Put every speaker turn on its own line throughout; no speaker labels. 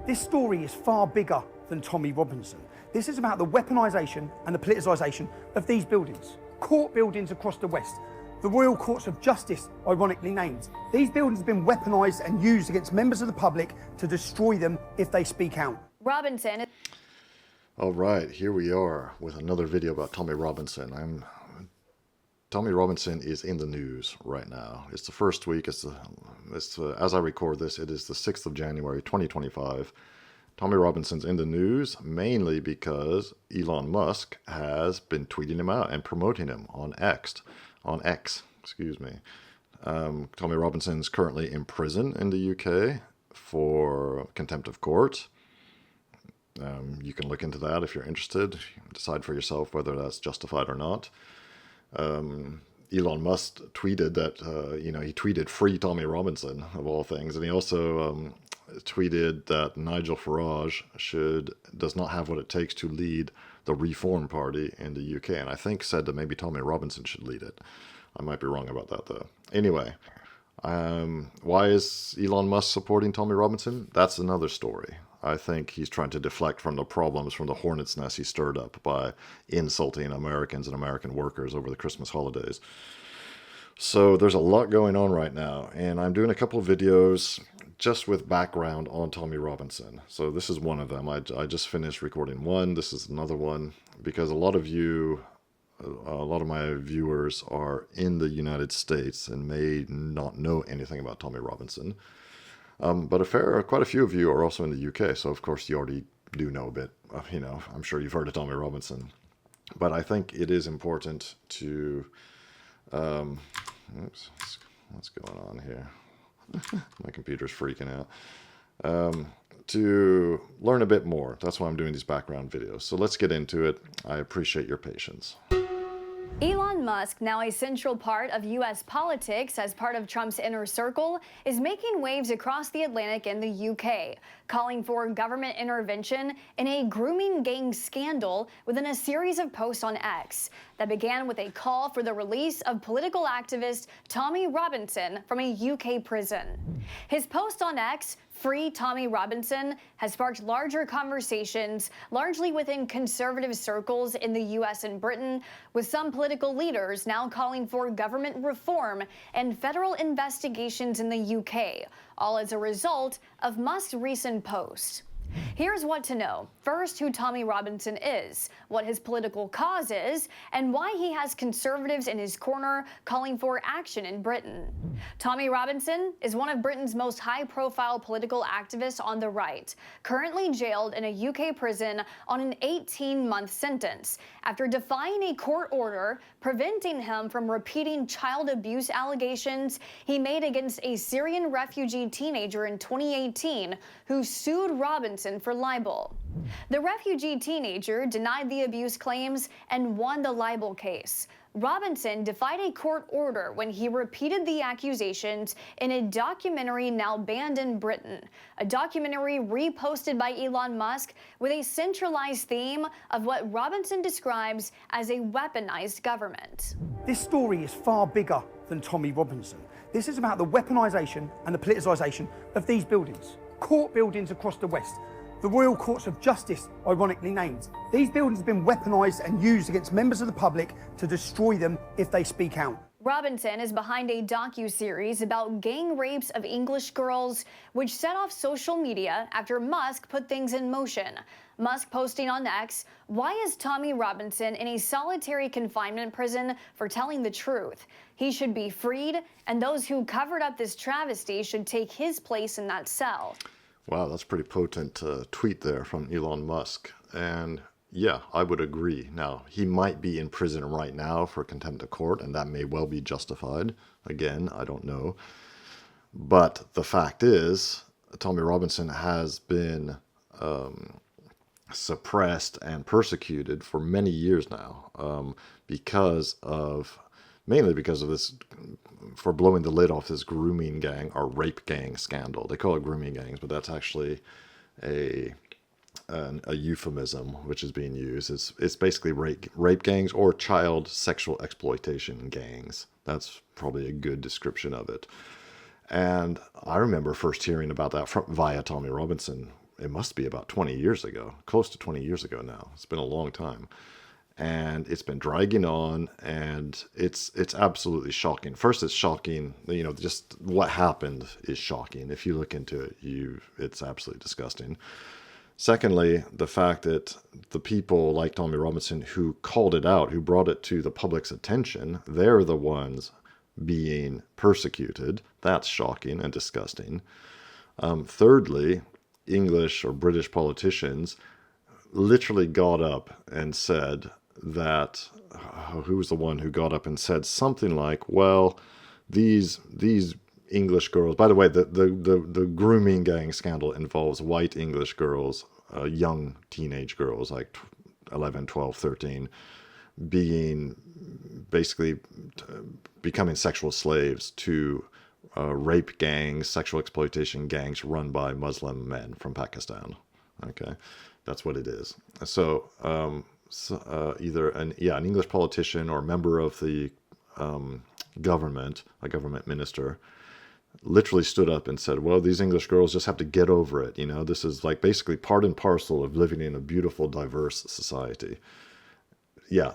This story is far bigger than Tommy Robinson. This is about the weaponisation and the politicisation of these buildings. Court buildings across the West. The Royal Courts of Justice, ironically named. These buildings have been weaponised and used against members of the public to destroy them if they speak out.
Robinson.
All right, here we are with another video about Tommy Robinson. Tommy Robinson is in the news right now. It's the first week. As I record this, it is the 6th of January, 2025. Tommy Robinson's in the news mainly because Elon Musk has been tweeting him out and promoting him on X. Tommy Robinson is currently in prison in the UK for contempt of court. You can look into that if you're interested. Decide for yourself whether that's justified or not. Elon Musk tweeted that, he tweeted free Tommy Robinson, of all things. And he also tweeted that Nigel Farage does not have what it takes to lead the Reform Party in the UK. And I think said that maybe Tommy Robinson should lead it. I might be wrong about that, though. Anyway, why is Elon Musk supporting Tommy Robinson? That's another story. I think he's trying to deflect from the problems from the hornet's nest he stirred up by insulting Americans and American workers over the Christmas holidays. So there's a lot going on right now, and I'm doing a couple of videos just with background on Tommy Robinson. So this is one of them. I just finished recording one. This is another one, because a lot of my viewers are in the United States and may not know anything about Tommy Robinson. But quite a few of you are also in the UK, so of course you already do know a bit. I'm sure you've heard of Tommy Robinson. But I think it is important to... oops, what's going on here? My computer's freaking out. To learn a bit more. That's why I'm doing these background videos. So let's get into it. I appreciate your patience.
Elon Musk, now a central part of U.S. politics as part of Trump's inner circle, is making waves across the Atlantic in the UK, calling for government intervention in a grooming gang scandal within a series of posts on X that began with a call for the release of political activist Tommy Robinson from a UK prison. His post on X, Free Tommy Robinson, has sparked larger conversations, largely within conservative circles in the U.S. and Britain, with some political leaders now calling for government reform and federal investigations in the UK, all as a result of Musk's recent post. Here's what to know. First, who Tommy Robinson is, what his political cause is, and why he has conservatives in his corner calling for action in Britain. Tommy Robinson is one of Britain's most high-profile political activists on the right, currently jailed in a UK prison on an 18-month sentence after defying a court order preventing him from repeating child abuse allegations he made against a Syrian refugee teenager in 2018 who sued Robinson for libel. The refugee teenager denied the abuse claims and won the libel case. Robinson defied a court order when he repeated the accusations in a documentary now banned in Britain, a documentary reposted by Elon Musk with a centralized theme of what Robinson describes as a weaponized government.
This story is far bigger than Tommy Robinson. This is about the weaponisation and the politicisation of these buildings. Court buildings across the West. The Royal Courts of Justice, ironically named. These buildings have been weaponised and used against members of the public to destroy them if they speak out.
Robinson is behind a docu-series about gang rapes of English girls, which set off social media after Musk put things in motion. Musk posting on X, "Why is Tommy Robinson in a solitary confinement prison for telling the truth? He should be freed, and those who covered up this travesty should take his place in that cell."
Wow, that's a pretty potent tweet there from Elon Musk. And yeah, I would agree. Now, he might be in prison right now for contempt of court, and that may well be justified. Again, I don't know. But the fact is, Tommy Robinson has been suppressed and persecuted for many years now mainly because of this, for blowing the lid off this grooming gang or rape gang scandal. They call it grooming gangs, but that's actually a euphemism which is being used. It's basically rape gangs or child sexual exploitation gangs. That's probably a good description of it. And I remember first hearing about that via Tommy Robinson it must be about 20 years ago, close to 20 years ago now. It's been a long time. And it's been dragging on, and it's absolutely shocking. First, it's shocking, just what happened is shocking. If you look into it, it's absolutely disgusting. Secondly, the fact that the people like Tommy Robinson who called it out, who brought it to the public's attention, they're the ones being persecuted. That's shocking and disgusting. Thirdly, English or British politicians literally got up and said that, who was the one who got up and said something like, well, these English girls, by the way, the grooming gang scandal involves white English girls, young teenage girls like 11, 12, 13, being basically becoming sexual slaves to rape gangs, sexual exploitation gangs run by Muslim men from Pakistan. Okay, that's what it is. So, either an English politician or a member of the government, a government minister, literally stood up and said, well, these English girls just have to get over it. This is like basically part and parcel of living in a beautiful, diverse society. Yeah,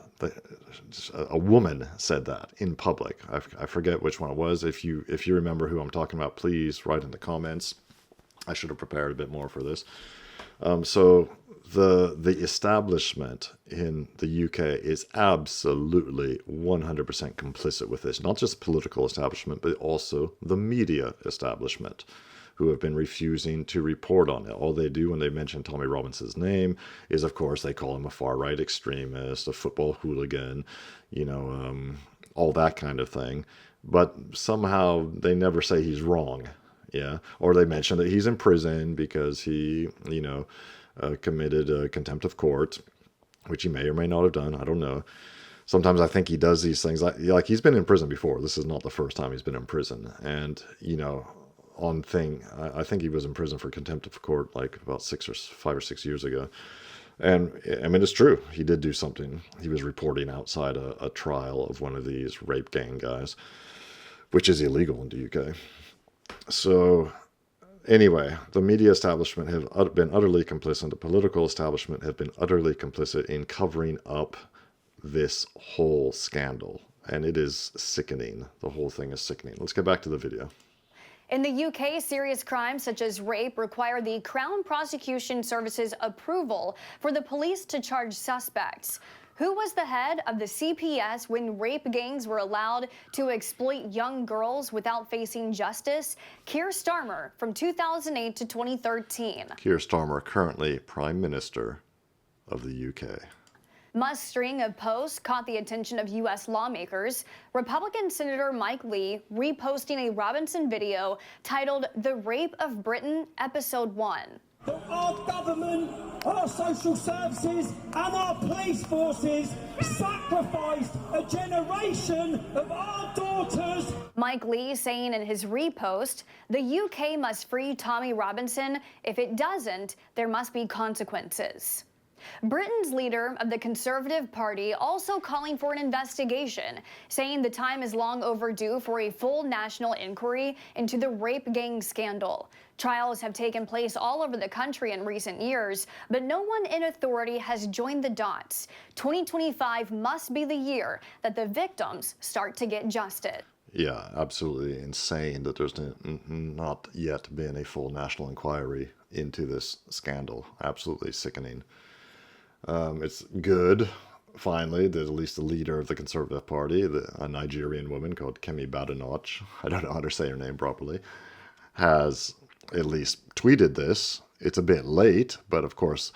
a woman said that in public. I forget which one it was. If you remember who I'm talking about, please write in the comments. I should have prepared a bit more for this. So the establishment in the UK is absolutely 100% complicit with this. Not just the political establishment, but also the media establishment, who have been refusing to report on it. All they do when they mention Tommy Robinson's name is, of course, they call him a far-right extremist, a football hooligan, all that kind of thing. But somehow they never say he's wrong. Yeah, or they mention that he's in prison because he, committed contempt of court, which he may or may not have done. I don't know. Sometimes I think he does these things like he's been in prison before. This is not the first time he's been in prison. And, I think he was in prison for contempt of court like about 5 or 6 years ago. And I mean, it's true. He did do something. He was reporting outside a trial of one of these rape gang guys, which is illegal in the UK. So anyway, the media establishment have been utterly complicit. The political establishment have been utterly complicit in covering up this whole scandal. And it is sickening. The whole thing is sickening. Let's get back to the video.
In the UK, serious crimes such as rape require the Crown Prosecution Service's approval for the police to charge suspects. Who was the head of the CPS when rape gangs were allowed to exploit young girls without facing justice? Keir Starmer from 2008 to 2013.
Keir Starmer, currently Prime Minister of the UK.
Musk's string of posts caught the attention of U.S. lawmakers. Republican Senator Mike Lee reposting a Robinson video titled "The Rape of Britain, Episode 1."
Our government, our social services and our police forces sacrificed a generation of our daughters.
Mike Lee saying in his repost, the UK must free Tommy Robinson. If it doesn't, there must be consequences. Britain's leader of the Conservative Party also calling for an investigation, saying the time is long overdue for a full national inquiry into the rape gang scandal. Trials have taken place all over the country in recent years, but no one in authority has joined the dots. 2025 must be the year that the victims start to get justice.
Yeah, absolutely insane that there's not yet been a full national inquiry into this scandal. Absolutely sickening. It's good, finally, that at least the leader of the Conservative Party, a Nigerian woman called Kemi Badenoch, I don't know how to say her name properly, has at least tweeted this. It's a bit late, but of course,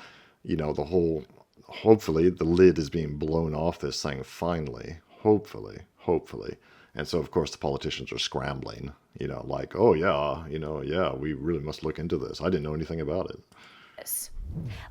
hopefully the lid is being blown off this thing finally, hopefully. And so, of course, the politicians are scrambling, like, oh yeah, we really must look into this. I didn't know anything about it.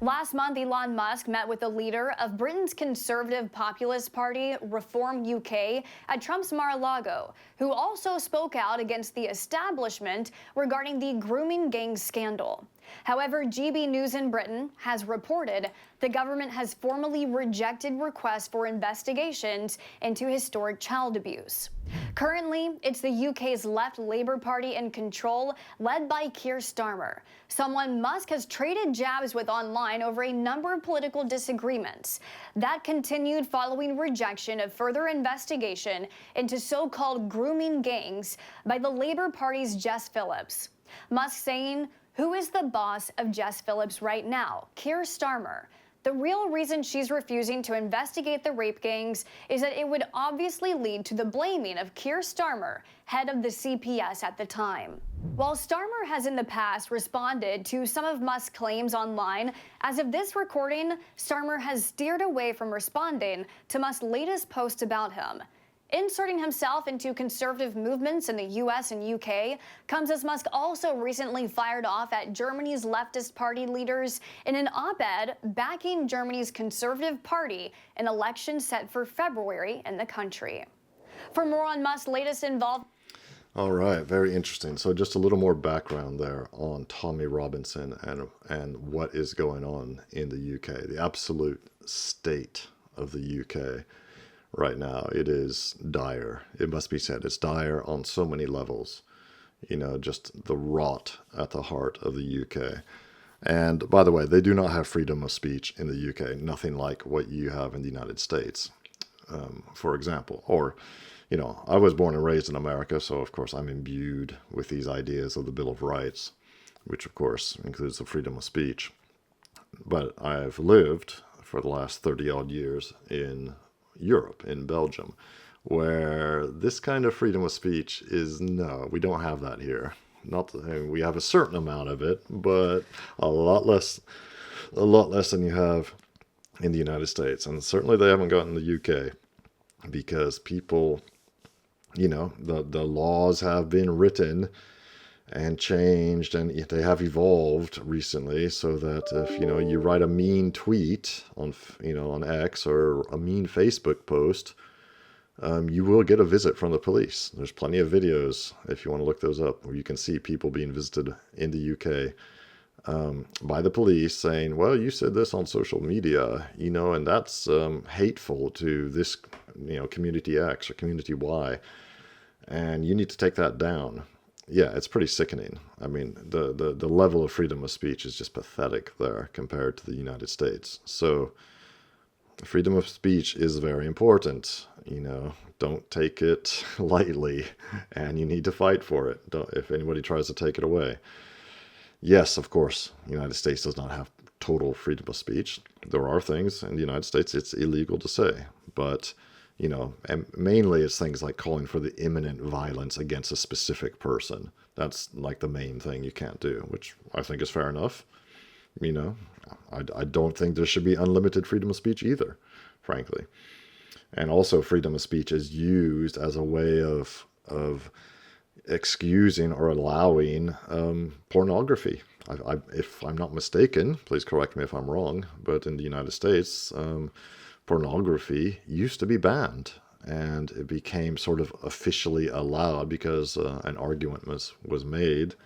Last month, Elon Musk met with the leader of Britain's conservative populist party, Reform UK, at Trump's Mar-a-Lago, who also spoke out against the establishment regarding the grooming gang scandal. However, GB News in Britain has reported the government has formally rejected requests for investigations into historic child abuse. Currently, it's the UK's left Labour Party in control, led by Keir Starmer, someone Musk has traded jabs with online over a number of political disagreements. That continued following rejection of further investigation into so-called grooming gangs by the Labour Party's Jess Phillips. Musk saying, "Who is the boss of Jess Phillips right now? Keir Starmer. The real reason she's refusing to investigate the rape gangs is that it would obviously lead to the blaming of Keir Starmer, head of the CPS at the time." While Starmer has in the past responded to some of Musk's claims online, as of this recording, Starmer has steered away from responding to Musk's latest post about him. Inserting himself into conservative movements in the US and UK comes as Musk also recently fired off at Germany's leftist party leaders in an op-ed backing Germany's Conservative Party in elections set for February in the country. For more on Musk's latest involvement.
All right, very interesting. So just a little more background there on Tommy Robinson and what is going on in the UK, the absolute state of the UK. Right now, it is dire. It must be said, it's dire on so many levels. You know, just the rot at the heart of the UK. And by the way, they do not have freedom of speech in the UK. Nothing like what you have in the United States, for example. Or, you know, I was born and raised in America, so of course I'm imbued with these ideas of the Bill of Rights, which of course includes the freedom of speech. But I've lived for the last 30-odd years in Europe, in Belgium, where this kind of freedom of speech is no, we don't have that here. Not we have a certain amount of it, but a lot less than you have in the United States, and certainly they haven't gotten the UK because people, you know, the laws have been written and changed, and they have evolved recently so that if, you know, you write a mean tweet on, you know, on X or a mean Facebook post, you will get a visit from the police. There's plenty of videos, if you want to look those up, where you can see people being visited in the UK by the police saying, well, you said this on social media, you know, and that's hateful to this, you know, community X or community Y, and you need to take that down. Yeah, it's pretty sickening. I mean, the level of freedom of speech is just pathetic there compared to the United States. So freedom of speech is very important. You know, don't take it lightly, and you need to fight for it if anybody tries to take it away. Yes, of course, the United States does not have total freedom of speech. There are things in the United States it's illegal to say, but you know, and mainly it's things like calling for the imminent violence against a specific person. That's like the main thing you can't do, which I think is fair enough. You know, I don't think there should be unlimited freedom of speech either, frankly. And also freedom of speech is used as a way of excusing or allowing pornography. If I'm not mistaken, please correct me if I'm wrong, but in the United States, pornography used to be banned, and it became sort of officially allowed because an argument was made,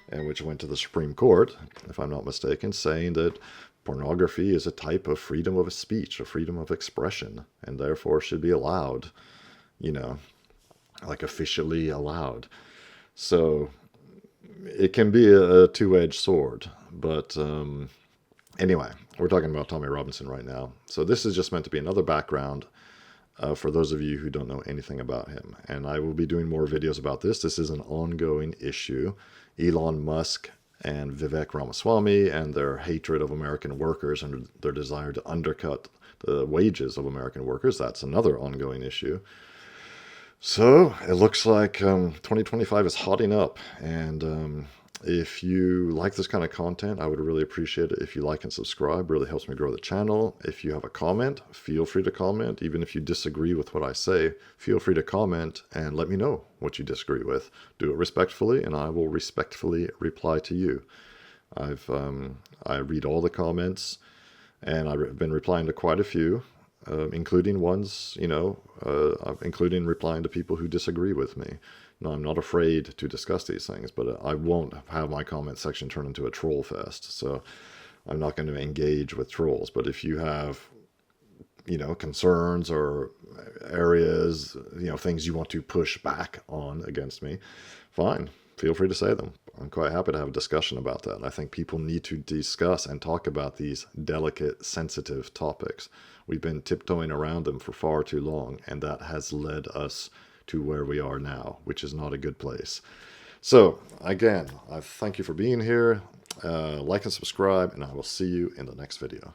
and which went to the Supreme Court, if I'm not mistaken, saying that pornography is a type of freedom of speech, a freedom of expression, and therefore should be allowed, you know, like officially allowed. So it can be a two-edged sword, but anyway, we're talking about Tommy Robinson right now. So this is just meant to be another background for those of you who don't know anything about him. And I will be doing more videos about this. This is an ongoing issue. Elon Musk and Vivek Ramaswamy and their hatred of American workers and their desire to undercut the wages of American workers. That's another ongoing issue. So it looks like 2025 is hotting up, and if you like this kind of content, I would really appreciate it if you like and subscribe. It really helps me grow the channel. If you have a comment, feel free to comment. Even if you disagree with what I say, feel free to comment and let me know what you disagree with. Do it respectfully, and I will respectfully reply to you. I read all the comments, and I've been replying to quite a few, including ones, you know, including replying to people who disagree with me. No, I'm not afraid to discuss these things, but I won't have my comment section turn into a troll fest. So I'm not going to engage with trolls. But if you have, concerns or areas, things you want to push back on against me, fine. Feel free to say them. I'm quite happy to have a discussion about that. I think people need to discuss and talk about these delicate, sensitive topics. We've been tiptoeing around them for far too long, and that has led us to where we are now, which is not a good place. So, again, I thank you for being here. Like and subscribe, and I will see you in the next video.